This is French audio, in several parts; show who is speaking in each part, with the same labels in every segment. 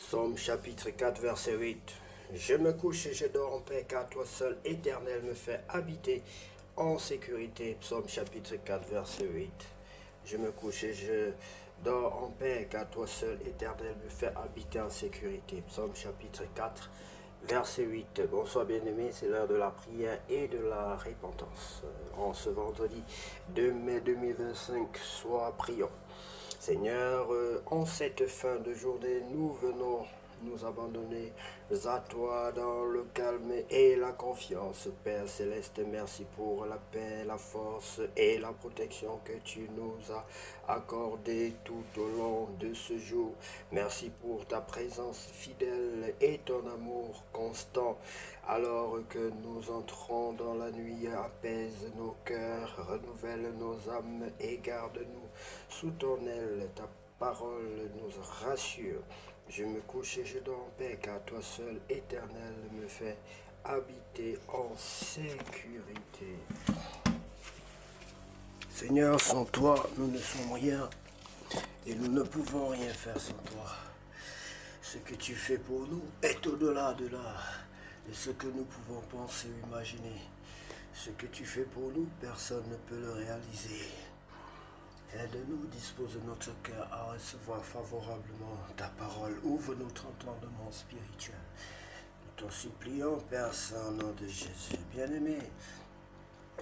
Speaker 1: Psaume chapitre 4, verset 8. Je me couche et je dors en paix, car toi seul, Éternel, me fais habiter en sécurité. Psaume chapitre 4, verset 8. Je me couche et je dors en paix, car toi seul, Éternel, me fais habiter en sécurité. Psaume chapitre 4, verset 8. Bonsoir bien-aimés, c'est l'heure de la prière et de la repentance. En ce vendredi 2 mai 2025, soit prions. Seigneur, en cette fin de journée, nous venons nous abandonner à toi dans le calme et la confiance. Père Céleste, merci pour la paix, la force et la protection que tu nous as accordées tout au long de ce jour. Merci pour ta présence fidèle et ton amour constant. Alors que nous entrons dans la nuit, apaise nos cœurs, renouvelle nos âmes et garde-nous sous ton aile. Ta parole nous rassure. Je me couche et je dors en paix, car toi seul, Éternel, me fais habiter en sécurité. Seigneur, sans toi, nous ne sommes rien et nous ne pouvons rien faire sans toi. Ce que tu fais pour nous est au-delà de ce que nous pouvons penser ou imaginer. Ce que tu fais pour nous, personne ne peut le réaliser. Aide-nous, dispose notre cœur à recevoir favorablement ta parole. Ouvre notre entendement spirituel. Nous t'en supplions, Père Saint, au nom de Jésus. Bien-aimé,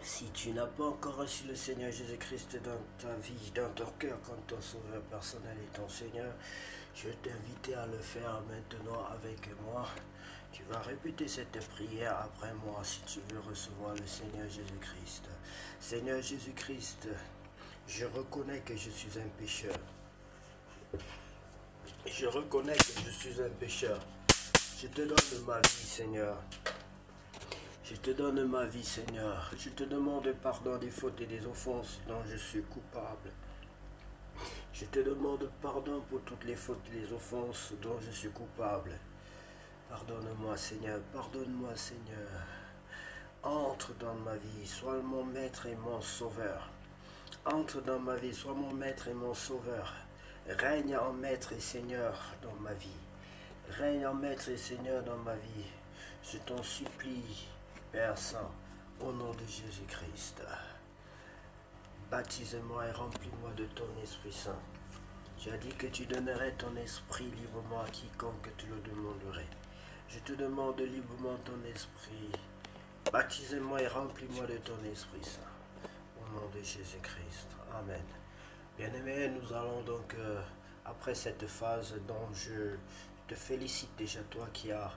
Speaker 1: si tu n'as pas encore reçu le Seigneur Jésus-Christ dans ta vie, dans ton cœur, comme ton sauveur personnel et ton Seigneur, je t'invite à le faire maintenant avec moi. Tu vas répéter cette prière après moi si tu veux recevoir le Seigneur Jésus-Christ. Seigneur Jésus-Christ, je reconnais que je suis un pécheur. Je reconnais que je suis un pécheur. Je te donne ma vie, Seigneur. Je te donne ma vie, Seigneur. Je te demande pardon des fautes et des offenses dont je suis coupable. Je te demande pardon pour toutes les fautes et les offenses dont je suis coupable. Pardonne-moi, Seigneur. Pardonne-moi, Seigneur. Entre dans ma vie. Sois mon maître et mon sauveur. Entre dans ma vie, sois mon maître et mon sauveur. Règne en maître et seigneur dans ma vie. Règne en maître et seigneur dans ma vie. Je t'en supplie, Père Saint, au nom de Jésus-Christ. Baptise-moi et remplis-moi de ton Esprit Saint. Tu as dit que tu donnerais ton esprit librement à quiconque tu le demanderais. Je te demande librement ton esprit. Baptise-moi et remplis-moi de ton Esprit Saint. Au nom de Jésus-Christ. Amen. Bien-aimés, nous allons donc, après cette phase dont je te félicite déjà, toi qui as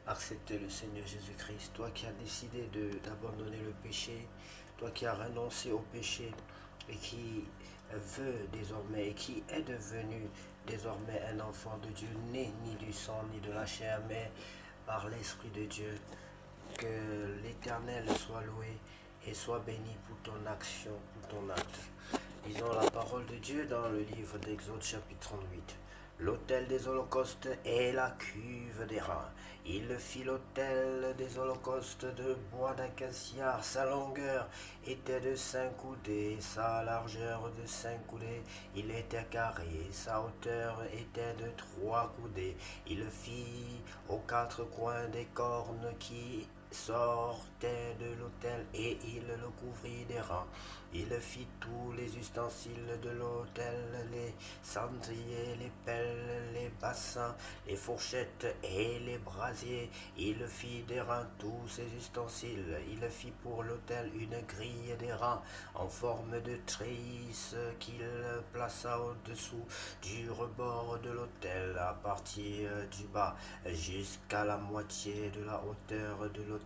Speaker 1: accepté le Seigneur Jésus-Christ, toi qui as décidé d'abandonner le péché, toi qui as renoncé au péché et qui veut désormais et qui est devenu désormais un enfant de Dieu, né ni du sang ni de la chair, mais par l'Esprit de Dieu. Que l'Éternel soit loué et soit béni pour ton action, pour ton acte. Lisons la parole de Dieu dans le livre d'Exode chapitre 38. L'autel des holocaustes et la cuve des reins. Il fit l'autel des holocaustes de bois d'acacia. Sa longueur était de 5 coudées, sa largeur de 5 coudées. Il était carré, sa hauteur était de 3 coudées. Il fit aux 4 coins des cornes qui sortaient de l'autel et il le couvrit des reins. Il fit tous les ustensiles de l'autel, les cendriers, les pelles, les bassins, les fourchettes et les brasiers. Il fit des reins tous ces ustensiles. Il fit pour l'autel une grille des reins en forme de treillis qu'il plaça au-dessous du rebord de l'autel à partir du bas jusqu'à la moitié de la hauteur de l'autel.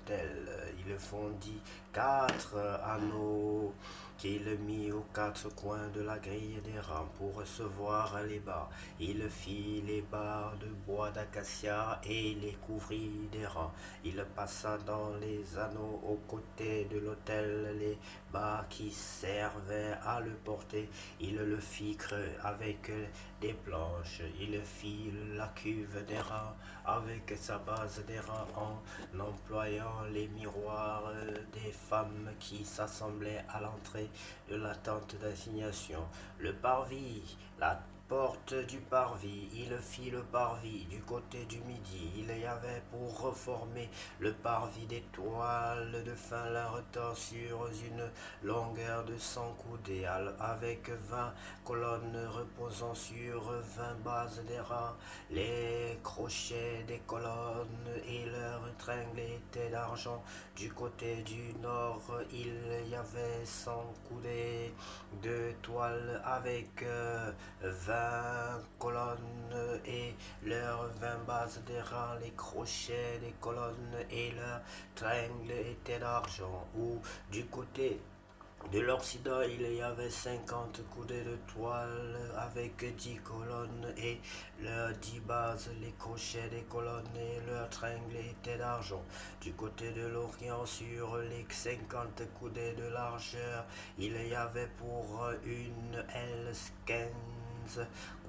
Speaker 1: Il fondit 4 anneaux qu'il mit aux 4 coins de la grille des reins pour recevoir les bas. Il fit les bas de bois d'acacia et les couvrit des reins. Il passa dans les anneaux aux côtés de l'autel les bas qui servaient à le porter. Il le fit creux avec des planches. Il fit la cuve des reins avec sa base des reins en employant les miroirs des femmes qui s'assemblaient à l'entrée de la tente d'assignation, le parvis, la porte du parvis, il fit le parvis du côté du midi. Il y avait pour reformer le parvis d'étoiles de fin lin retors sur une longueur de 100 coudées, avec 20 colonnes reposant sur 20 bases d'airain. Les crochets des colonnes et leurs tringles étaient d'argent. Du côté du nord, il y avait 100 coudées de toile avec 20 colonnes et leurs 20 bases d'airain. Les crochets des colonnes et leurs tringles étaient d'argent. Ou du côté de l'Occident, il y avait 50 coudées de toile avec 10 colonnes et leurs 10 bases. Les crochets des colonnes et leurs tringles étaient d'argent. Du côté de l'Orient, sur les 50 coudées de largeur, il y avait pour une aile 15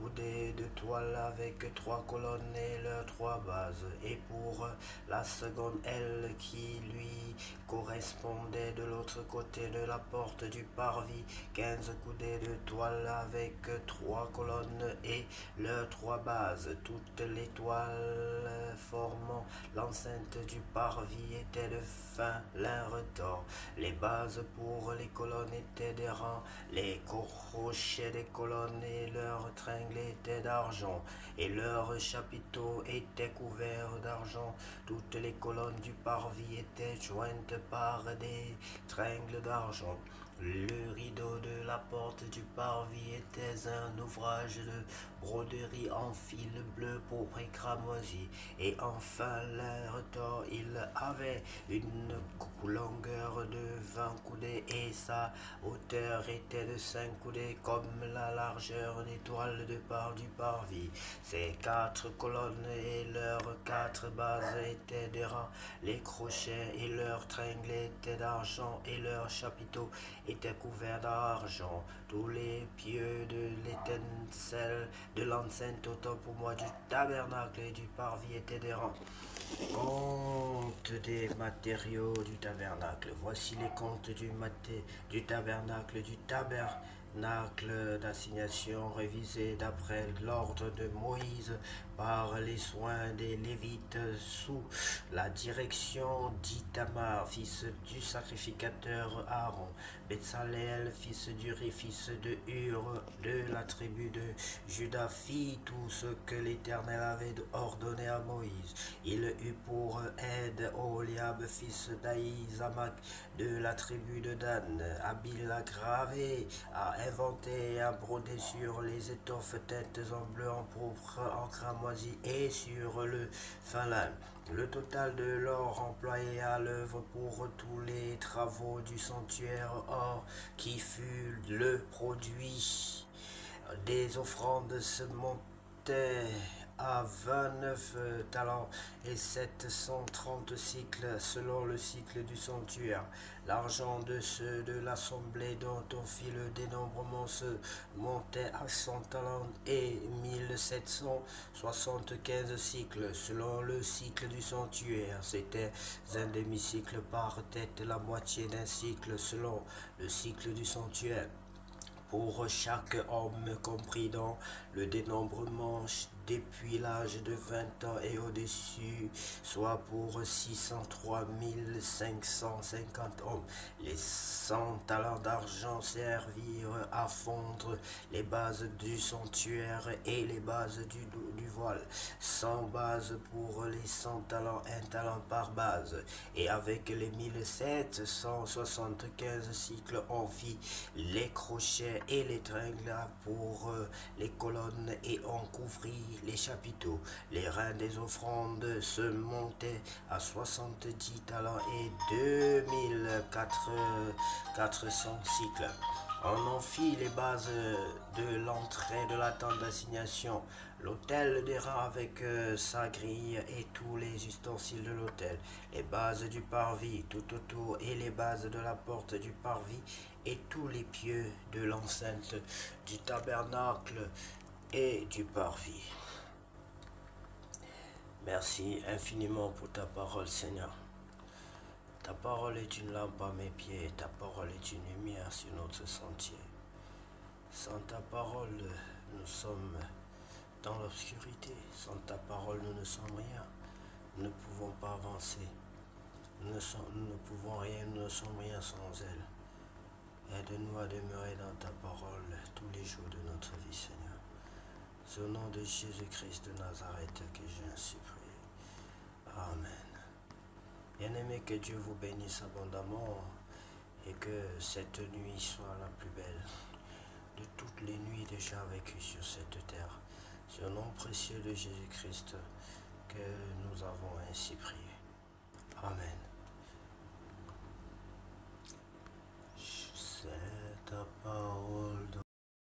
Speaker 1: coudées de toile avec 3 colonnes et leurs 3 bases. Et pour la seconde aile qui lui correspondait de l'autre côté de la porte du parvis, 15 coudées de toile avec 3 colonnes et leurs 3 bases. Toutes les toiles formant l'enceinte du parvis étaient de fin lin retors. Les bases pour les colonnes étaient d'airain. Les crochets des colonnes et leurs tringles étaient d'argent, et leurs chapiteaux étaient couverts d'argent. Toutes les colonnes du parvis étaient jointes par des tringles d'argent. Le rideau de la porte du parvis était un ouvrage de broderie en fil bleu, pourpre et cramoisi, et enfin lin retors. Il avait une longueur de 20 coudées et sa hauteur était de 5 coudées, comme la largeur des toiles de part du parvis. Ces 4 colonnes et leurs 4 bases étaient d'airain. Les crochets et leurs tringles étaient d'argent, et leurs chapiteaux étaient couverts d'argent. Tous les pieux de l'étincelle de l'enceinte, autant pour moi du tabernacle et du parvis, étaient d'airain. Compte des matériaux du tabernacle. Voici les comptes du tabernacle d'assignation révisé d'après l'ordre de Moïse par les soins des Lévites sous la direction d'Itamar, fils du sacrificateur Aaron. Betsalel, fils d'Uri, fils de Hur, de la tribu de Juda, fit tout ce que l'Éternel avait ordonné à Moïse. Il eut pour aide Oholiab, fils d'Ahisamak, de la tribu de Dan. Habile à graver, à inventer et à broder sur les étoffes teintes en bleu, en pourpre, en cramoisi et sur le fin lin. Le total de l'or employé à l'œuvre pour tous les travaux du sanctuaire, or qui fut le produit des offrandes, se montait à 29 talents et 730 cycles selon le cycle du sanctuaire. L'argent de ceux de l'assemblée dont on fit le dénombrement se montait à 100 talents et 1775 cycles selon le cycle du sanctuaire. C'était un demi-cycle par tête, la moitié d'un cycle selon le cycle du sanctuaire. Pour chaque homme compris dans le dénombrement depuis l'âge de 20 ans et au-dessus, soit pour 603 550 hommes. Les 100 talents d'argent servirent à fondre les bases du sanctuaire et les bases du voile. 100 bases pour les 100 talents, un talent par base. Et avec les 1775 cycles, on fit les crochets et les tringles pour les colonnes et on couvrit les chapiteaux. Les reins des offrandes se montaient à 70 talents et 2400 cycles. On en fit les bases de l'entrée de la tente d'assignation, l'autel d'airain avec sa grille et tous les ustensiles de l'autel, les bases du parvis tout autour et les bases de la porte du parvis et tous les pieux de l'enceinte du tabernacle et du parvis. Merci infiniment pour ta parole, Seigneur. Ta parole est une lampe à mes pieds, ta parole est une lumière sur notre sentier. Sans ta parole, nous sommes dans l'obscurité. Sans ta parole, nous ne sommes rien. Nous ne pouvons pas avancer. Nous ne pouvons rien, nous ne sommes rien sans elle. Aide-nous à demeurer dans ta parole tous les jours de notre vie, Seigneur. C'est au nom de Jésus-Christ de Nazareth que j'ai ainsi prié. Amen. Bien-aimé, que Dieu vous bénisse abondamment et que cette nuit soit la plus belle de toutes les nuits déjà vécues sur cette terre. C'est au nom précieux de Jésus-Christ que nous avons ainsi prié. Amen. C'est ta parole dans